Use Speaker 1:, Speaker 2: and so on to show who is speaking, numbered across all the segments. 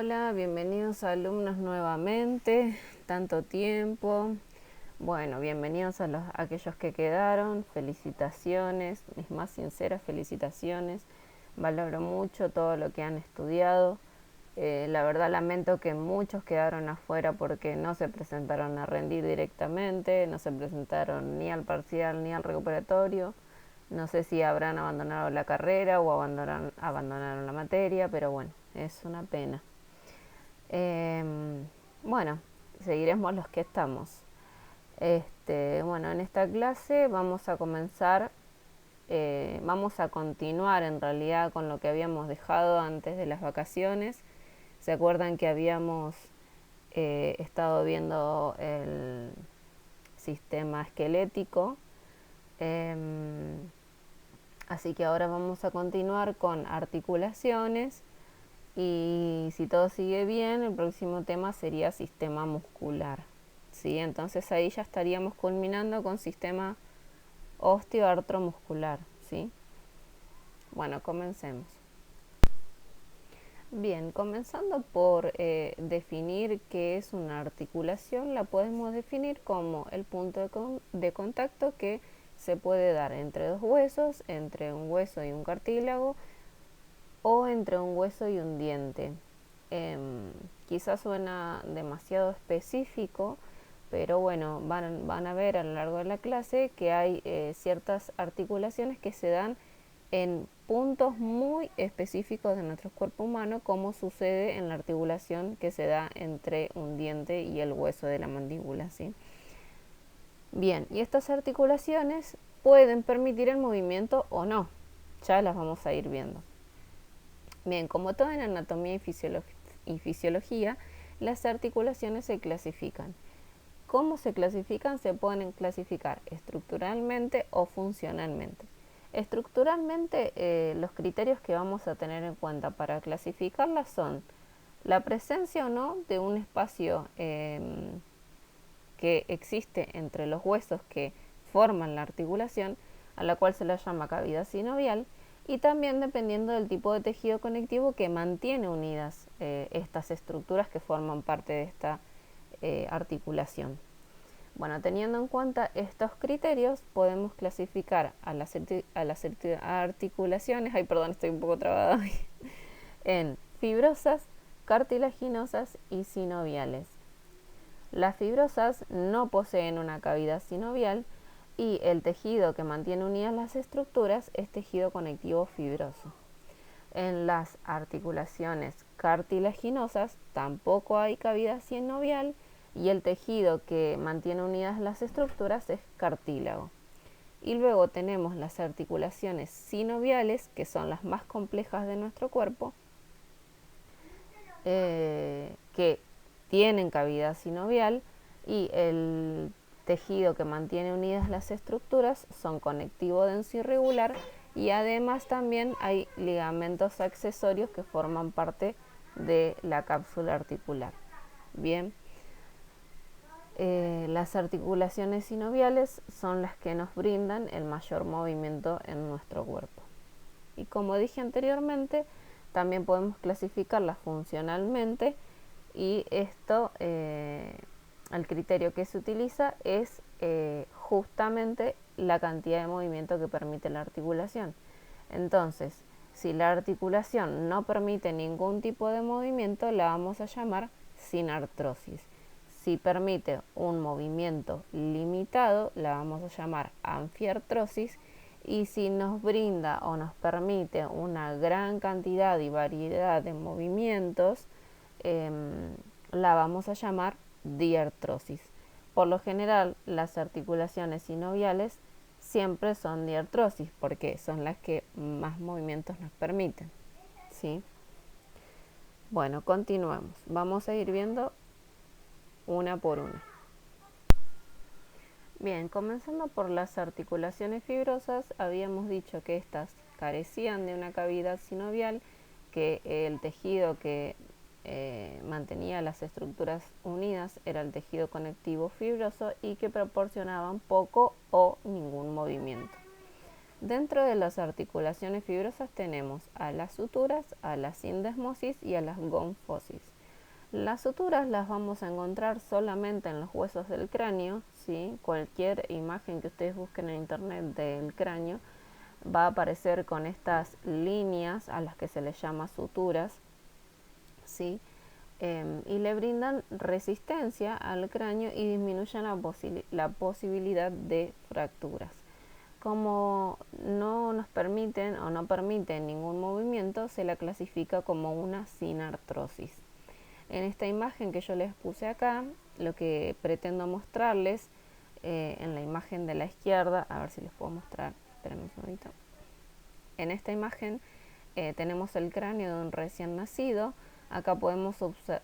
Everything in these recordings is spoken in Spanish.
Speaker 1: Hola, bienvenidos alumnos nuevamente, tanto tiempo. Bueno, bienvenidos a aquellos que quedaron, felicitaciones, mis más sinceras felicitaciones. Valoro mucho todo lo que han estudiado. La verdad lamento que muchos quedaron afuera porque no se presentaron a rendir directamente, no se presentaron ni al parcial ni al recuperatorio. No sé si habrán abandonado la carrera o abandonaron la materia, pero bueno, es una pena. Bueno, seguiremos los que estamos. Bueno, en esta clase vamos a comenzar, vamos a continuar en realidad con lo que habíamos dejado antes de las vacaciones. ¿Se acuerdan que habíamos estado viendo el sistema esquelético? Así que ahora vamos a continuar con articulaciones y si todo sigue bien, el próximo tema sería sistema muscular. ¿Sí? Entonces ahí ya estaríamos culminando con sistema osteoartromuscular. ¿Sí? Bueno, comencemos. Bien, comenzando por definir qué es una articulación, la podemos definir como el punto de contacto que se puede dar entre dos huesos, entre un hueso y un cartílago, o entre un hueso y un diente. Quizás suena demasiado específico, pero bueno, van a ver a lo largo de la clase que hay ciertas articulaciones que se dan en puntos muy específicos de nuestro cuerpo humano, como sucede en la articulación que se da entre un diente y el hueso de la mandíbula, ¿sí? Bien, y estas articulaciones pueden permitir el movimiento o no, ya las vamos a ir viendo. Bien, como todo en anatomía y fisiología, las articulaciones se clasifican. ¿Cómo se clasifican? Se pueden clasificar estructuralmente o funcionalmente. Estructuralmente, los criterios que vamos a tener en cuenta para clasificarlas son la presencia o no de un espacio que existe entre los huesos que forman la articulación, a la cual se la llama cavidad sinovial, y también dependiendo del tipo de tejido conectivo que mantiene unidas estas estructuras que forman parte de esta articulación. Bueno, teniendo en cuenta estos criterios, podemos clasificar a las articulaciones, ay, perdón, estoy un poco trabada hoy, en fibrosas, cartilaginosas y sinoviales. Las fibrosas no poseen una cavidad sinovial y el tejido que mantiene unidas las estructuras es tejido conectivo fibroso. En las articulaciones cartilaginosas tampoco hay cavidad sinovial y el tejido que mantiene unidas las estructuras es cartílago. Y luego tenemos las articulaciones sinoviales, que son las más complejas de nuestro cuerpo, que tienen cavidad sinovial y el tejido que mantiene unidas las estructuras son conectivo denso irregular y además también hay ligamentos accesorios que forman parte de la cápsula articular. Bien, las articulaciones sinoviales son las que nos brindan el mayor movimiento en nuestro cuerpo. Y como dije anteriormente, también podemos clasificarlas funcionalmente y esto, el criterio que se utiliza es justamente la cantidad de movimiento que permite la articulación. Entonces, si la articulación no permite ningún tipo de movimiento, la vamos a llamar sinartrosis. Si permite un movimiento limitado, la vamos a llamar anfiartrosis. Y si nos brinda o nos permite una gran cantidad y variedad de movimientos, la vamos a llamar diartrosis. Por lo general, las articulaciones sinoviales siempre son diartrosis porque son las que más movimientos nos permiten. ¿Sí? Bueno, continuemos. Vamos a ir viendo una por una. Bien, comenzando por las articulaciones fibrosas, habíamos dicho que estas carecían de una cavidad sinovial, que el tejido que mantenía las estructuras unidas era el tejido conectivo fibroso y que proporcionaban poco o ningún movimiento. Dentro de las articulaciones fibrosas tenemos a las suturas, a la sindesmosis y a las gonfosis. Las suturas las vamos a encontrar solamente en los huesos del cráneo, ¿sí? Cualquier imagen que ustedes busquen en internet del cráneo va a aparecer con estas líneas a las que se les llama suturas, ¿sí? Y le brindan resistencia al cráneo y disminuyen la posibilidad de fracturas. Como no nos permiten o no permiten ningún movimiento, se la clasifica como una sinartrosis. En esta imagen que yo les puse acá, lo que pretendo mostrarles en la imagen de la izquierda, a ver si les puedo mostrar, espérenme un segundito. En esta imagen tenemos el cráneo de un recién nacido. Acá podemos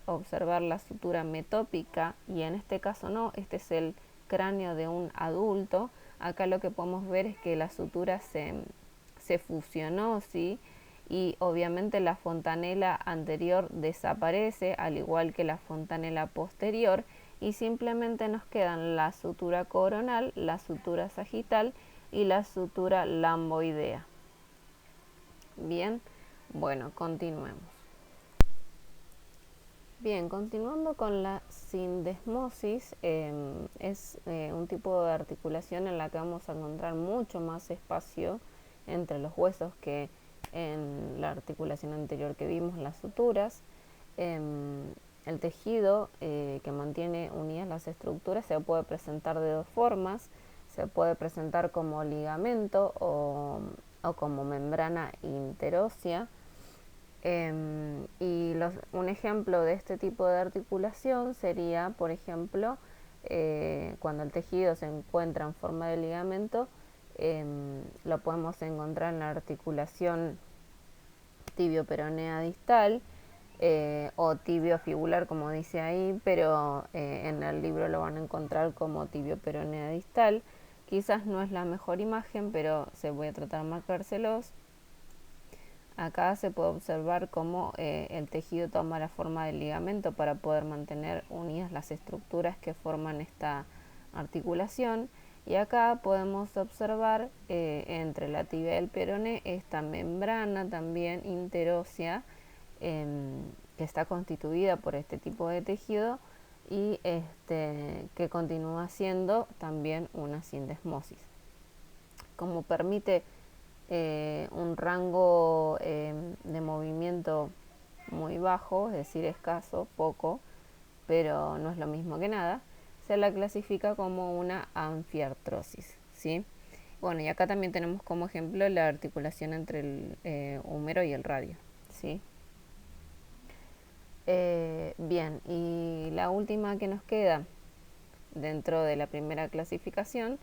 Speaker 1: observar la sutura metópica y en este caso no, este es el cráneo de un adulto. Acá lo que podemos ver es que la sutura se fusionó, ¿sí? Y obviamente la fontanela anterior desaparece, al igual que la fontanela posterior, y simplemente nos quedan la sutura coronal, la sutura sagital y la sutura lamboidea. Bien, bueno, continuemos. Bien, continuando con la sindesmosis, es un tipo de articulación en la que vamos a encontrar mucho más espacio entre los huesos que en la articulación anterior que vimos, las suturas. El tejido que mantiene unidas las estructuras se puede presentar de dos formas. Se puede presentar como ligamento o como membrana interósea. Un ejemplo de este tipo de articulación sería, por ejemplo, cuando el tejido se encuentra en forma de ligamento, lo podemos encontrar en la articulación tibio-peronea distal o tibio-fibular, como dice ahí, pero en el libro lo van a encontrar como tibio-peronea distal. Quizás no es la mejor imagen, pero se voy a tratar de marcárselos. Acá se puede observar cómo el tejido toma la forma del ligamento para poder mantener unidas las estructuras que forman esta articulación. Y acá podemos observar entre la tibia y el peroné esta membrana también interósea que está constituida por este tipo de tejido y que continúa siendo también una sindesmosis. Como permite un rango de movimiento muy bajo, es decir, escaso, poco, pero no es lo mismo que nada, se la clasifica como una anfiartrosis, ¿sí? Bueno, y acá también tenemos como ejemplo la articulación entre el húmero y el radio, ¿sí? Bien, y la última que nos queda dentro de la primera clasificación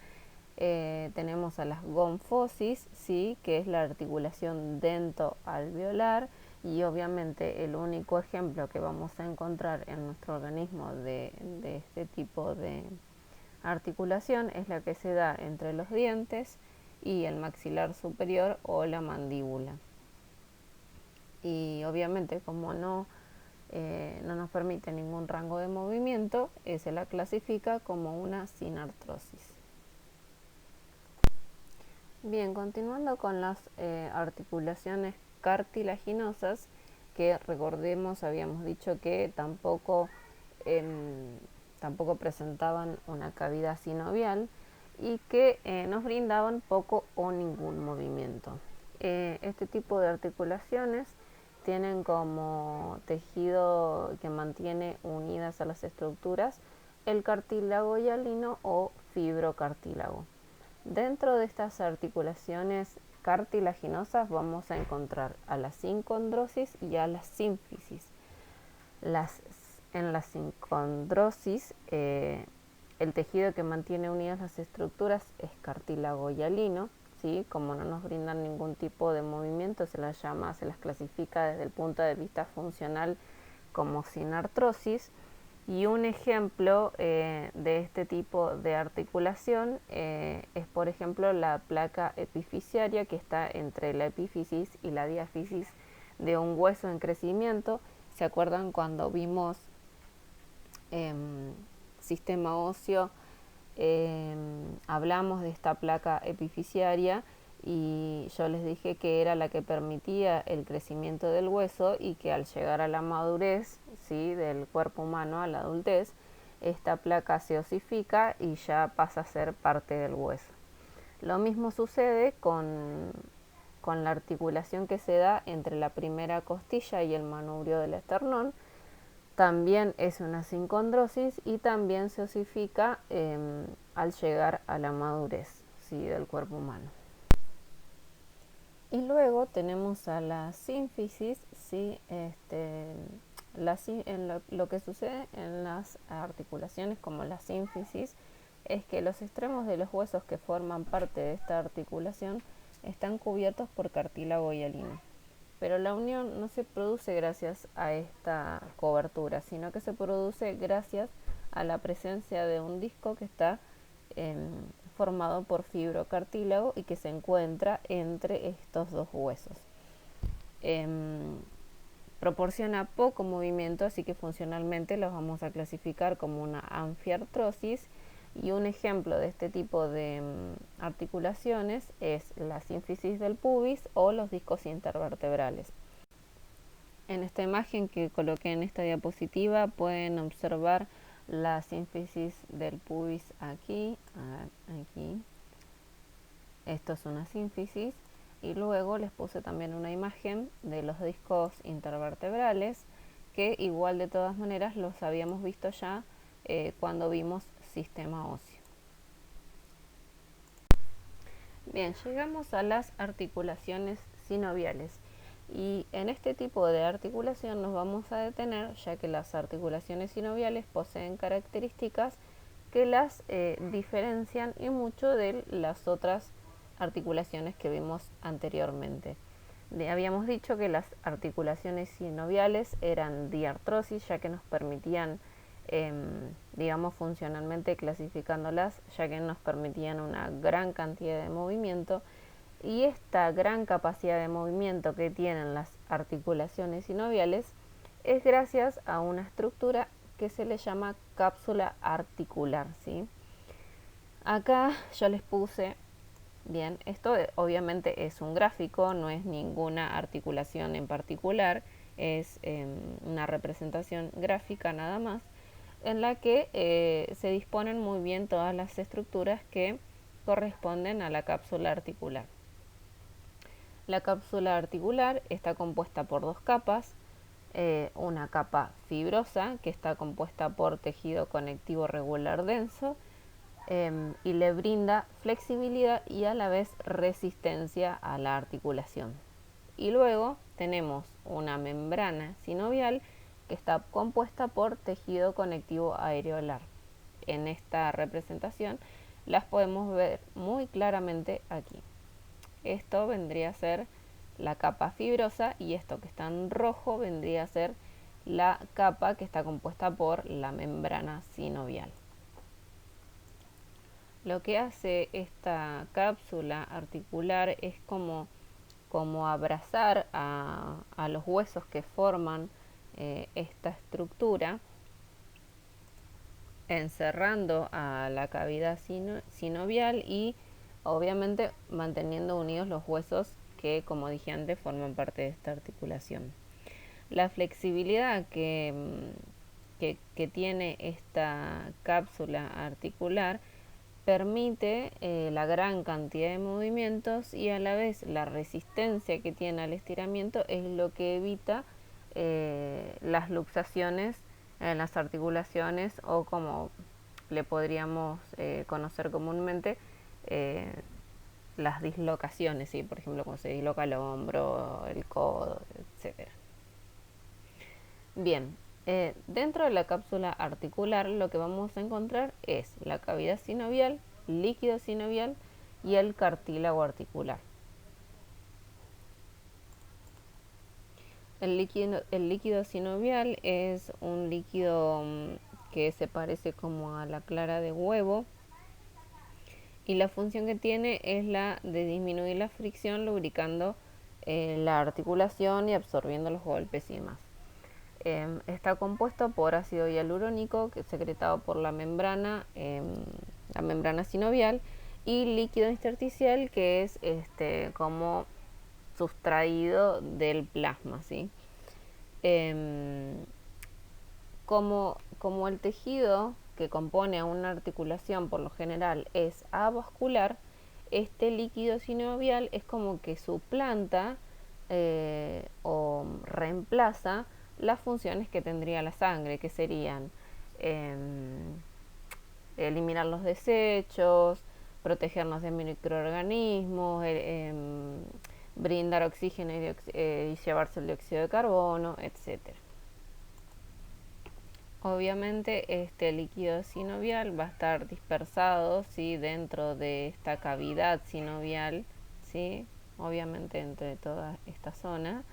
Speaker 1: tenemos a las gonfosis, ¿sí? Que es la articulación dento-alveolar, y obviamente el único ejemplo que vamos a encontrar en nuestro organismo de este tipo de articulación es la que se da entre los dientes y el maxilar superior o la mandíbula. Y obviamente como no nos permite ningún rango de movimiento, se la clasifica como una sinartrosis. Bien, continuando con las articulaciones cartilaginosas, que recordemos habíamos dicho que tampoco presentaban una cavidad sinovial y que nos brindaban poco o ningún movimiento. Este tipo de articulaciones tienen como tejido que mantiene unidas a las estructuras el cartílago hialino o fibrocartílago. Dentro de estas articulaciones cartilaginosas vamos a encontrar a la sincondrosis y a la sínfisis. En la sincondrosis, el tejido que mantiene unidas las estructuras es cartílago hialino, ¿sí? Como no nos brindan ningún tipo de movimiento, se las clasifica desde el punto de vista funcional como sinartrosis. Y un ejemplo de este tipo de articulación es, por ejemplo, la placa epifisiaria que está entre la epífisis y la diáfisis de un hueso en crecimiento. ¿Se acuerdan cuando vimos sistema óseo? Hablamos de esta placa epifisiaria y yo les dije que era la que permitía el crecimiento del hueso y que al llegar a la madurez, ¿sí?, del cuerpo humano, a la adultez, esta placa se osifica y ya pasa a ser parte del hueso. Lo mismo sucede con la articulación que se da entre la primera costilla y el manubrio del esternón. También es una sincondrosis y también se osifica al llegar a la madurez, ¿sí?, del cuerpo humano. Y luego tenemos a la sínfisis, ¿sí? Lo que sucede en las articulaciones como la sínfisis es que los extremos de los huesos que forman parte de esta articulación están cubiertos por cartílago hialino. Pero la unión no se produce gracias a esta cobertura, sino que se produce gracias a la presencia de un disco que está formado por fibrocartílago y que se encuentra entre estos dos huesos. Proporciona poco movimiento, así que funcionalmente los vamos a clasificar como una anfiartrosis, y un ejemplo de este tipo de articulaciones es la sínfisis del pubis o los discos intervertebrales. En esta imagen que coloqué en esta diapositiva pueden observar la sínfisis del pubis aquí. Esto es una sínfisis. Y luego les puse también una imagen de los discos intervertebrales, que igual de todas maneras los habíamos visto ya cuando vimos sistema óseo. Bien, llegamos a las articulaciones sinoviales. Y en este tipo de articulación nos vamos a detener, ya que las articulaciones sinoviales poseen características que las diferencian y mucho de las otras articulaciones que vimos anteriormente. Habíamos dicho que las articulaciones sinoviales eran diartrosis, ya que nos permitían, digamos funcionalmente clasificándolas, ya que nos permitían una gran cantidad de movimiento, y esta gran capacidad de movimiento que tienen las articulaciones sinoviales es gracias a una estructura que se le llama cápsula articular, ¿sí? Acá yo les puse, bien, esto obviamente es un gráfico, no es ninguna articulación en particular, es una representación gráfica nada más, en la que se disponen muy bien todas las estructuras que corresponden a la cápsula articular. La cápsula articular está compuesta por dos capas, una capa fibrosa que está compuesta por tejido conectivo regular denso y le brinda flexibilidad y a la vez resistencia a la articulación. Y luego tenemos una membrana sinovial que está compuesta por tejido conectivo areolar. En esta representación las podemos ver muy claramente aquí. Esto vendría a ser la capa fibrosa y esto que está en rojo vendría a ser la capa que está compuesta por la membrana sinovial. Lo que hace esta cápsula articular es como abrazar a los huesos que forman esta estructura, encerrando a la cavidad sinovial y obviamente manteniendo unidos los huesos que, como dije antes, forman parte de esta articulación. La flexibilidad que tiene esta cápsula articular permite la gran cantidad de movimientos, y a la vez la resistencia que tiene al estiramiento es lo que evita las luxaciones en las articulaciones, o como le podríamos conocer comúnmente, las dislocaciones, ¿sí? Por ejemplo, cuando se disloca el hombro, el codo, etc. Bien, dentro de la cápsula articular lo que vamos a encontrar es la cavidad sinovial, líquido sinovial y el cartílago articular. El líquido sinovial es un líquido que se parece como a la clara de huevo, y la función que tiene es la de disminuir la fricción, lubricando la articulación y absorbiendo los golpes y demás. Está compuesto por ácido hialurónico, que es secretado por la membrana sinovial, y líquido intersticial, que es como sustraído del plasma, ¿sí? Como el tejido que compone a una articulación por lo general es avascular, este líquido sinovial es como que suplanta o reemplaza las funciones que tendría la sangre, que serían eh, eliminar los desechos, protegernos de microorganismos, brindar oxígeno y llevarse el dióxido de carbono, etcétera. Obviamente este líquido sinovial va a estar dispersado, ¿sí?, dentro de esta cavidad sinovial, ¿sí?, obviamente entre toda esta zona.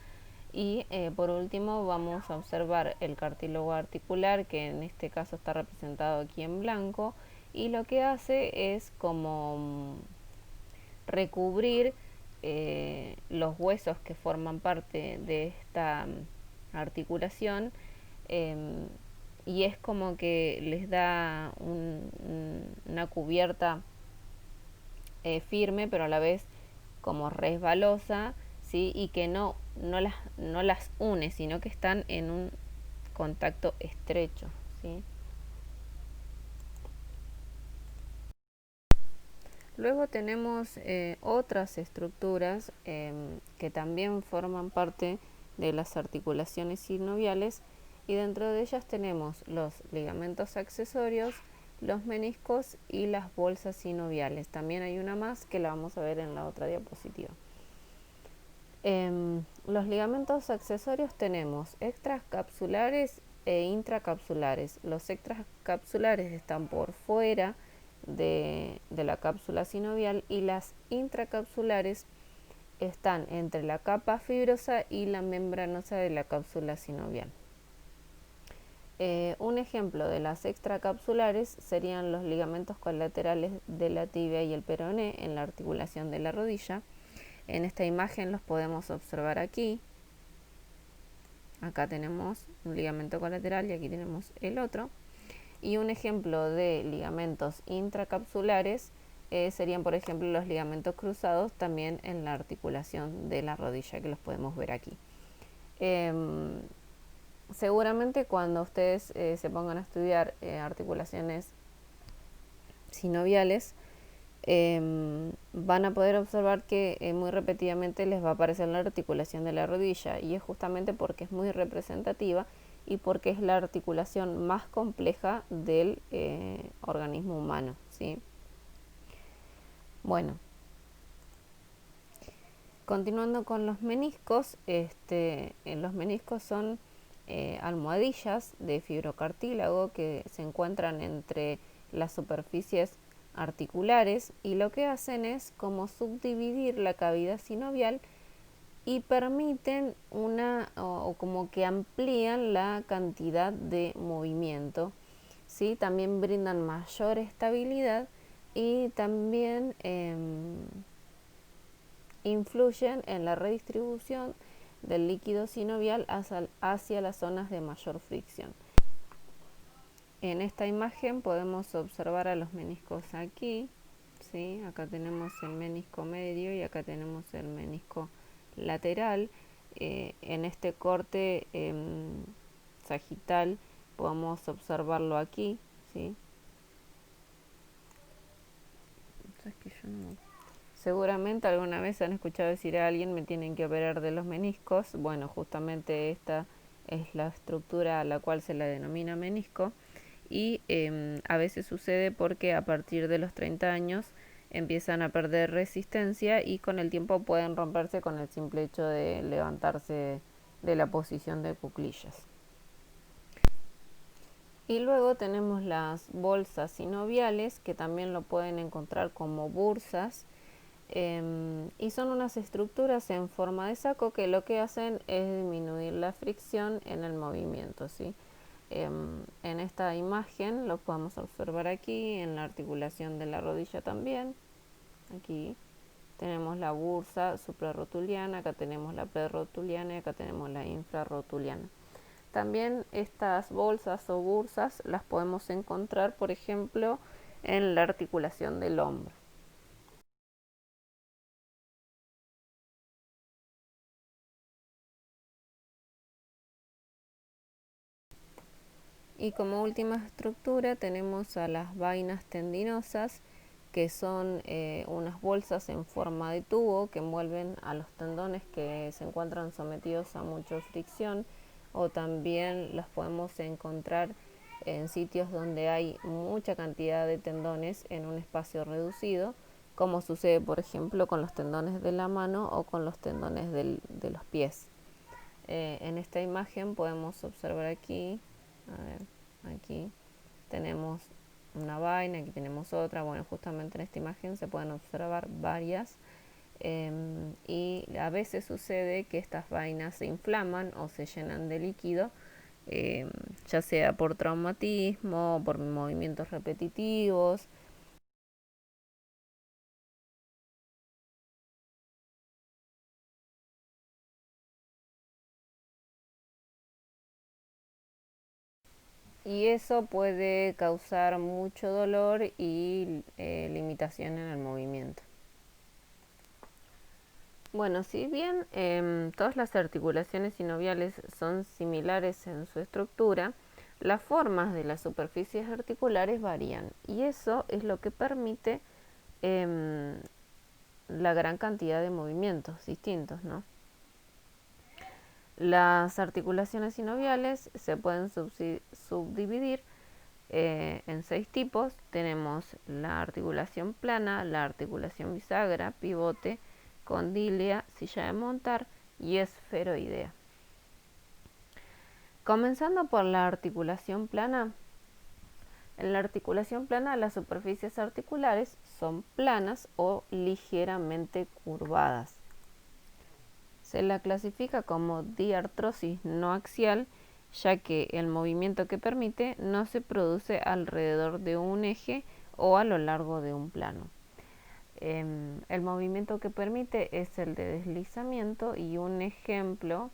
Speaker 1: Y por último vamos a observar el cartílago articular, que en este caso está representado aquí en blanco, y lo que hace es como recubrir los huesos que forman parte de esta articulación, y es como que les da una cubierta firme, pero a la vez como resbalosa, ¿sí?, y que no las une, sino que están en un contacto estrecho, ¿sí? Luego tenemos otras estructuras que también forman parte de las articulaciones sinoviales, y dentro de ellas tenemos los ligamentos accesorios, los meniscos y las bolsas sinoviales. También hay una más que la vamos a ver en la otra diapositiva. Los ligamentos accesorios tenemos extracapsulares e intracapsulares. Los extracapsulares están por fuera de la cápsula sinovial, y las intracapsulares están entre la capa fibrosa y la membranosa de la cápsula sinovial. Un ejemplo de las extracapsulares serían los ligamentos colaterales de la tibia y el peroné en la articulación de la rodilla. En esta imagen los podemos observar aquí. Acá tenemos un ligamento colateral y aquí tenemos el otro. Y un ejemplo de ligamentos intracapsulares serían, por ejemplo, los ligamentos cruzados también en la articulación de la rodilla, que los podemos ver aquí. Seguramente cuando ustedes se pongan a estudiar articulaciones sinoviales, van a poder observar que muy repetidamente les va a aparecer la articulación de la rodilla, y es justamente porque es muy representativa y porque es la articulación más compleja del organismo humano, ¿sí? Bueno, continuando con los meniscos, los meniscos son almohadillas de fibrocartílago que se encuentran entre las superficies articulares, y lo que hacen es como subdividir la cavidad sinovial y permiten o como que amplían la cantidad de movimiento, ¿sí? También brindan mayor estabilidad y también influyen en la redistribución del líquido sinovial hacia las zonas de mayor fricción. En esta imagen podemos observar a los meniscos aquí, ¿sí? Acá tenemos el menisco medio y acá tenemos el menisco lateral. En este corte sagital podemos observarlo aquí, ¿sí? Seguramente alguna vez han escuchado decir a alguien: me tienen que operar de los meniscos. Bueno, justamente esta es la estructura a la cual se la denomina menisco, y a veces sucede porque a partir de los 30 años empiezan a perder resistencia y con el tiempo pueden romperse con el simple hecho de levantarse de la posición de cuclillas. Y luego tenemos las bolsas sinoviales, que también lo pueden encontrar como bursas, y son unas estructuras en forma de saco que lo que hacen es disminuir la fricción en el movimiento, ¿sí? En esta imagen lo podemos observar aquí, en la articulación de la rodilla también. Aquí tenemos la bursa suprarrotuliana, acá tenemos la prerrotuliana y acá tenemos la infrarrotuliana. También estas bolsas o bursas las podemos encontrar, por ejemplo, en la articulación del hombro. Y como última estructura tenemos a las vainas tendinosas, que son unas bolsas en forma de tubo que envuelven a los tendones que se encuentran sometidos a mucha fricción, o también las podemos encontrar en sitios donde hay mucha cantidad de tendones en un espacio reducido, como sucede por ejemplo con los tendones de la mano o con los tendones de los pies. En esta imagen podemos observar aquí, a ver, aquí tenemos una vaina, aquí tenemos otra. Bueno, justamente en esta imagen se pueden observar varias, y a veces sucede que estas vainas se inflaman o se llenan de líquido, ya sea por traumatismo, por movimientos repetitivos. Y eso puede causar mucho dolor y limitación en el movimiento. Bueno, si bien todas las articulaciones sinoviales son similares en su estructura, las formas de las superficies articulares varían, y eso es lo que permite em, la gran cantidad de movimientos distintos, ¿no? Las articulaciones sinoviales se pueden subdividir en 6 tipos. Tenemos la articulación plana, la articulación bisagra, pivote, condilea, silla de montar y esferoidea. Comenzando por la articulación plana. En la articulación plana las superficies articulares son planas o ligeramente curvadas. Se la clasifica como diartrosis no axial, ya que el movimiento que permite no se produce alrededor de un eje o a lo largo de un plano. El movimiento que permite es el de deslizamiento, y un ejemplo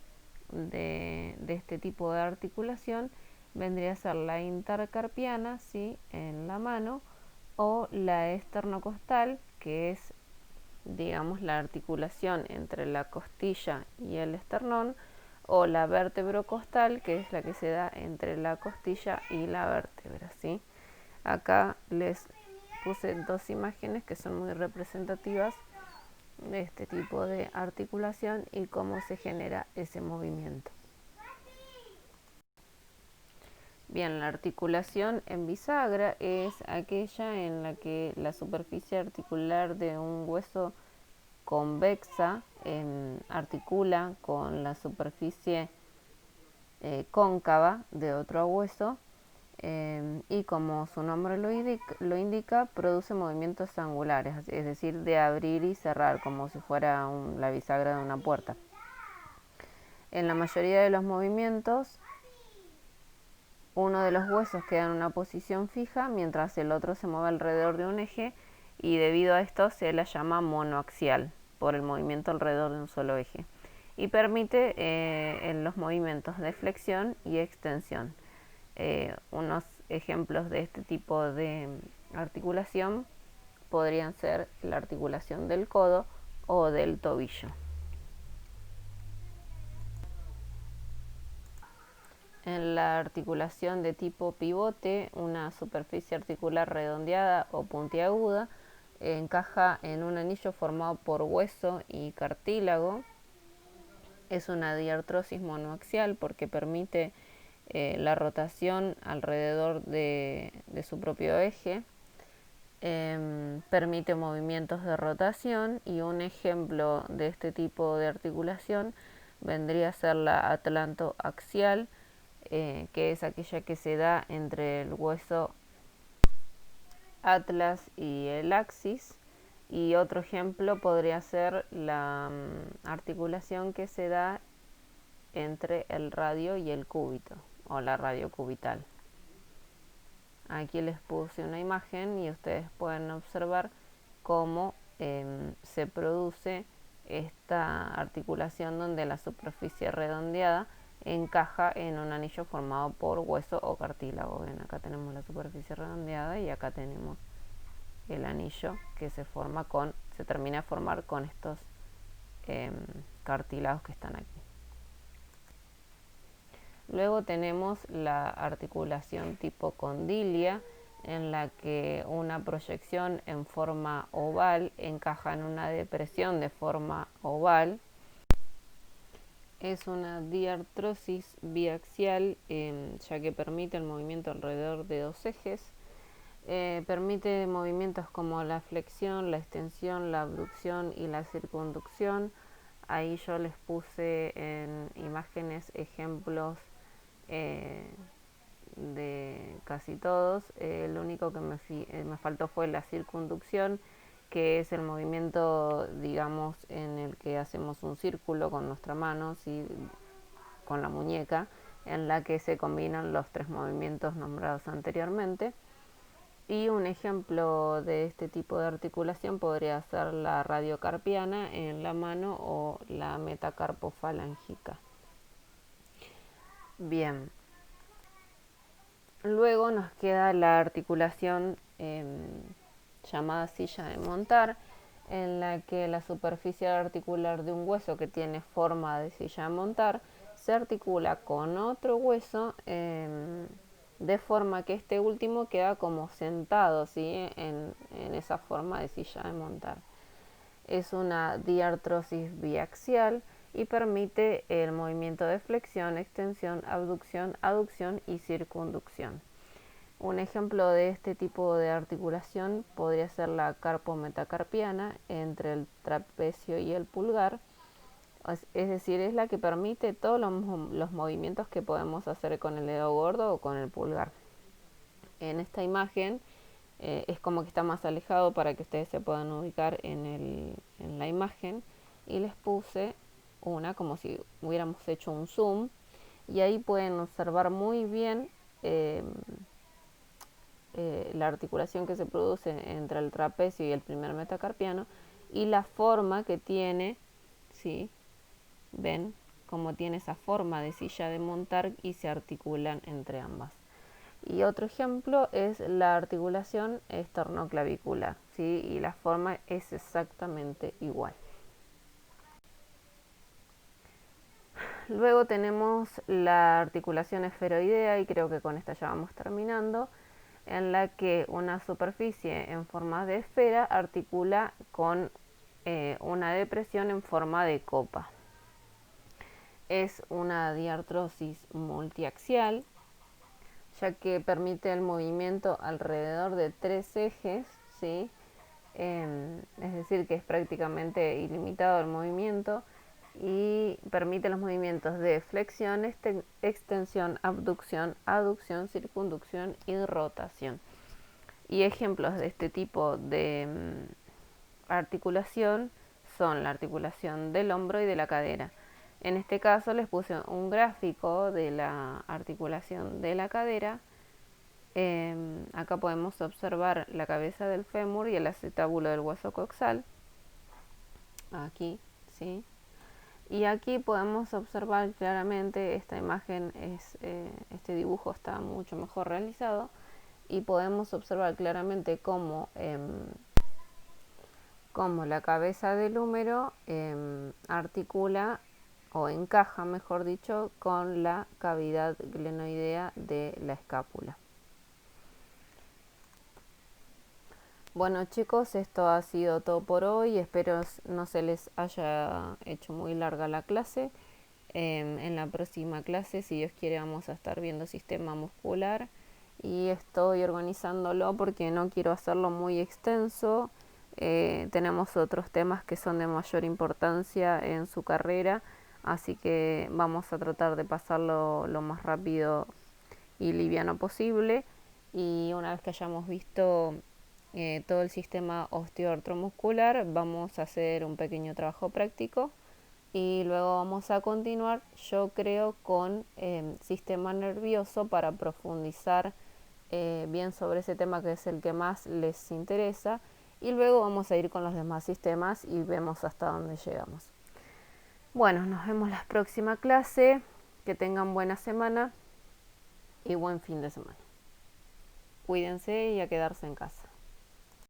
Speaker 1: de este tipo de articulación vendría a ser la intercarpiana, ¿sí?, en la mano, o la esternocostal, que es, digamos, la articulación entre la costilla y el esternón, o la vértebrocostal, que es la que se da entre la costilla y la vértebra, ¿sí? Acá les puse 2 imágenes que son muy representativas de este tipo de articulación y cómo se genera ese movimiento. Bien, la articulación en bisagra es aquella en la que la superficie articular de un hueso convexa articula con la superficie cóncava de otro hueso, y como su nombre lo indica, produce movimientos angulares, es decir, de abrir y cerrar, como si fuera la bisagra de una puerta. En la mayoría de los movimientos, uno de los huesos queda en una posición fija mientras el otro se mueve alrededor de un eje, y debido a esto se la llama monoaxial, por el movimiento alrededor de un solo eje, y permite en los movimientos de flexión y extensión. Unos ejemplos de este tipo de articulación podrían ser la articulación del codo o del tobillo. En la articulación de tipo pivote, una superficie articular redondeada o puntiaguda encaja en un anillo formado por hueso y cartílago. Es una diartrosis monoaxial porque permite la rotación alrededor de su propio eje. Permite movimientos de rotación, y un ejemplo de este tipo de articulación vendría a ser la atlantoaxial, que es aquella que se da entre el hueso atlas y el axis. Y otro ejemplo podría ser la articulación que se da entre el radio y el cúbito, o la radiocubital. Aquí les puse una imagen y ustedes pueden observar cómo se produce esta articulación donde la superficie redondeada encaja en un anillo formado por hueso o cartílago. Ven, acá tenemos la superficie redondeada y acá tenemos el anillo que se termina de formar con estos cartílagos que están aquí. Luego tenemos la articulación tipo condilia, en la que una proyección en forma oval encaja en una depresión de forma oval. Es una diartrosis biaxial, ya que permite el movimiento alrededor de dos ejes. Permite movimientos como la flexión, la extensión, la abducción y la circunducción. Ahí yo les puse en imágenes ejemplos de casi todos. Lo único que me faltó fue la circunducción, que es el movimiento, digamos, en el que hacemos un círculo con nuestra mano, ¿sí? Con la muñeca, en la que se combinan los tres movimientos nombrados anteriormente. Y un ejemplo de este tipo de articulación podría ser la radiocarpiana en la mano o la metacarpofalángica. Bien, luego nos queda la articulación llamada silla de montar, en la que la superficie articular de un hueso que tiene forma de silla de montar se articula con otro hueso de forma que este último queda como sentado, ¿sí? en esa forma de silla de montar. Es una diartrosis biaxial y permite el movimiento de flexión, extensión, abducción, aducción y circunducción. Un ejemplo de este tipo de articulación podría ser la carpometacarpiana entre el trapecio y el pulgar, es decir, es la que permite todos los movimientos que podemos hacer con el dedo gordo o con el pulgar. En esta imagen es como que está más alejado para que ustedes se puedan ubicar en la imagen, y les puse una como si hubiéramos hecho un zoom, y ahí pueden observar muy bien la articulación que se produce entre el trapecio y el primer metacarpiano y la forma que tiene, ¿sí? Ven cómo tiene esa forma de silla de montar y se articulan entre ambas. Y otro ejemplo es la articulación esternoclavicular, ¿sí? Y la forma es exactamente igual. Luego tenemos la articulación esferoidea, y creo que con esta ya vamos terminando, en la que una superficie en forma de esfera articula con una depresión en forma de copa. Es una diartrosis multiaxial, ya que permite el movimiento alrededor de tres ejes, ¿sí? Es decir, que es prácticamente ilimitado el movimiento y permite los movimientos de flexión, extensión, abducción, aducción, circunducción y rotación. Y ejemplos de este tipo de articulación son la articulación del hombro y de la cadera. En este caso les puse un gráfico de la articulación de la cadera. Acá podemos observar la cabeza del fémur y el acetábulo del hueso coxal. Aquí, ¿sí? Y aquí podemos observar claramente, esta imagen este dibujo está mucho mejor realizado, y podemos observar claramente cómo la cabeza del húmero articula o encaja, mejor dicho, con la cavidad glenoidea de la escápula. Bueno, chicos, esto ha sido todo por hoy. Espero no se les haya hecho muy larga la clase. En la próxima clase, si Dios quiere, vamos a estar viendo sistema muscular, y estoy organizándolo porque no quiero hacerlo muy extenso. Tenemos otros temas que son de mayor importancia en su carrera, así que vamos a tratar de pasarlo lo más rápido y liviano posible. Y una vez que hayamos visto todo el sistema osteoartromuscular, vamos a hacer un pequeño trabajo práctico y luego vamos a continuar, yo creo, con sistema nervioso para profundizar bien sobre ese tema, que es el que más les interesa, y luego vamos a ir con los demás sistemas y vemos hasta dónde llegamos. Bueno, nos vemos la próxima clase, que tengan buena semana y buen fin de semana. Cuídense y a quedarse en casa.